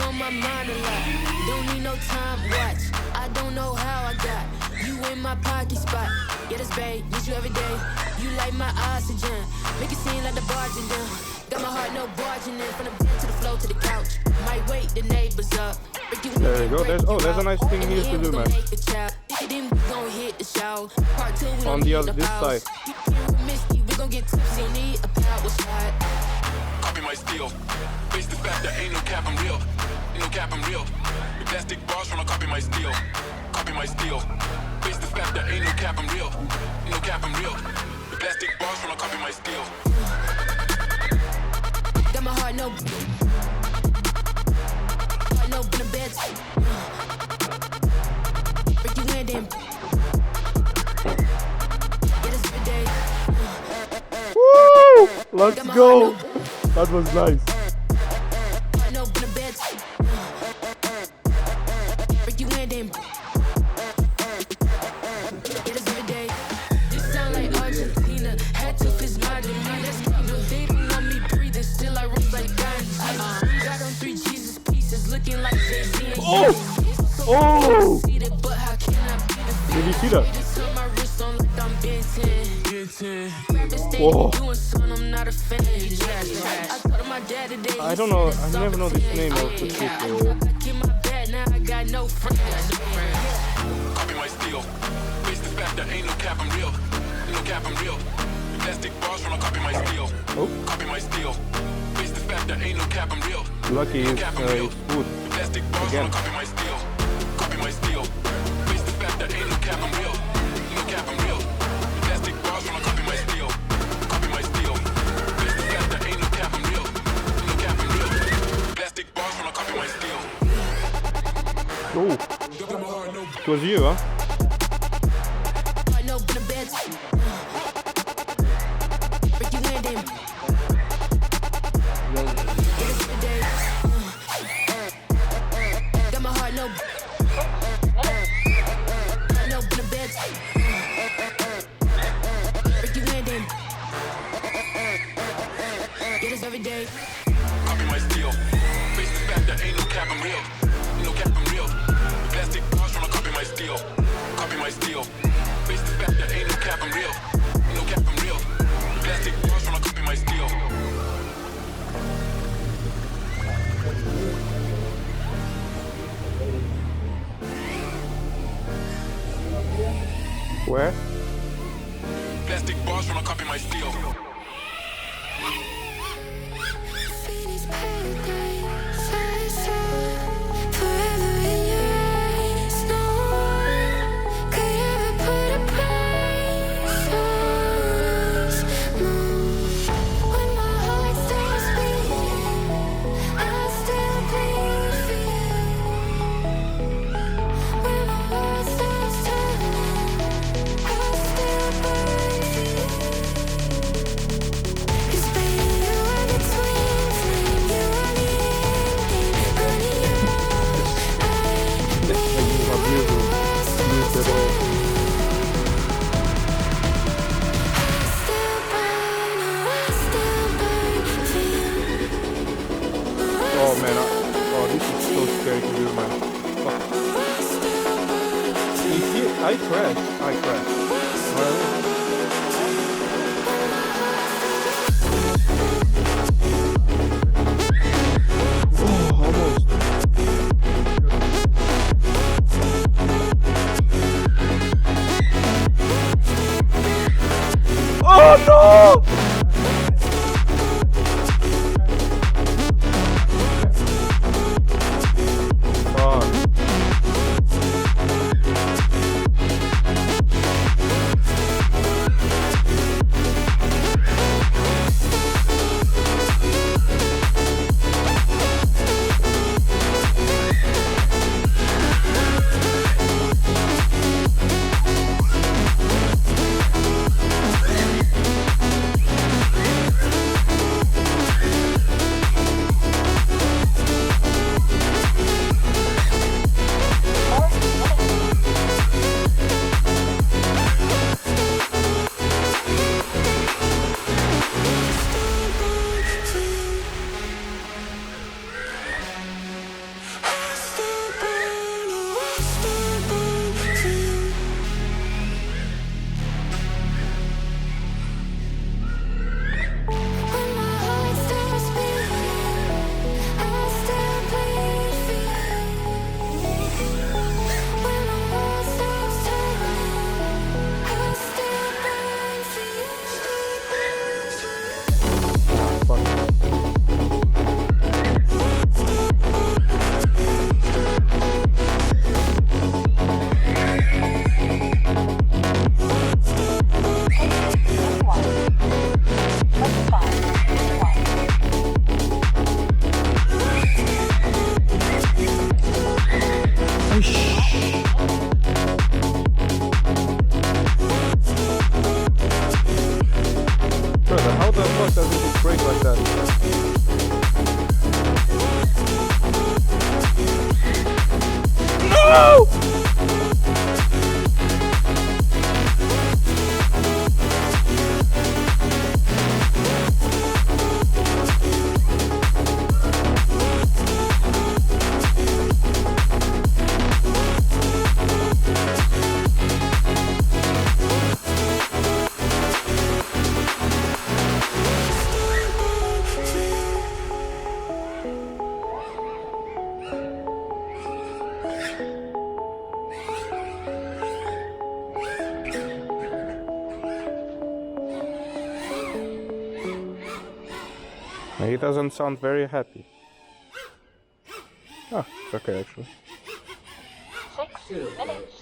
on my mind a lot. Don't need no time watch. I don't know how I got you in my pocket spot. Yeah, that's babe, miss you every day. You like my oxygen, make it seem like the barging down. Got my heart no barging in, from the bed to the floor to the couch. Might wake the neighbors up. There you go. There's a nice thing here to do, man. On the other this side. Copy my steel. Face the fact that ain't no cap, I'm real. Ain't no cap, I'm real. The plastic bars when I copy my steel. Copy my steel. Face the fact that ain't no cap, I'm real. Ain't no cap, I'm real. The plastic bars when I copy my steel. Got my heart no. No, in the bed. Break you in, then. Get us every day. Woo! Let's go! That was nice. No, in the bed. Break you in, then. Get us every day. You sound like Argentina. Had to fist my demeanor. That's kind of they don't want me breathing. Still I roll like diamonds. Got on 3 Jesus pieces, looking like Jay-Z. Oh! Oh! Did you see that? Whoa. I don't know. I never know the name of the ship. Copy my steel. Face the fact that ain't no cap, I'm real. Ain't no cap, I'm real. The plastic bars when I copy my steel. Oh. Copy my steel. Face the fact that ain't no cap, I'm real. Lucky it's food. The plastic bars when I copy my steel. Copy my steel. Face the fact that ain't no cap, I'm real. Ain't no cap, I'm real. The plastic bars when I copy my steel. Copy my steel. Face the fact that ain't no cap, I'm real. Ain't no cap, I'm real. The plastic bars when I copy my steel. Oh. It was you, huh? Every day. Copy my steel. Face the fact that ain't no cap, I'm real. Ain't no cap, I'm real. The plastic bars when I copy my steel. Copy my steel. Face the fact that ain't no cap, I'm real. Ain't no cap, I'm real. The plastic bars when I copy my steel. Where? Plastic bars when I copy my steel. Oh man, this is so scary to do, man. Fuck. You see, I crashed. Oh, almost. Oh no! He doesn't sound very happy. Ah, it's okay actually. 6 minutes.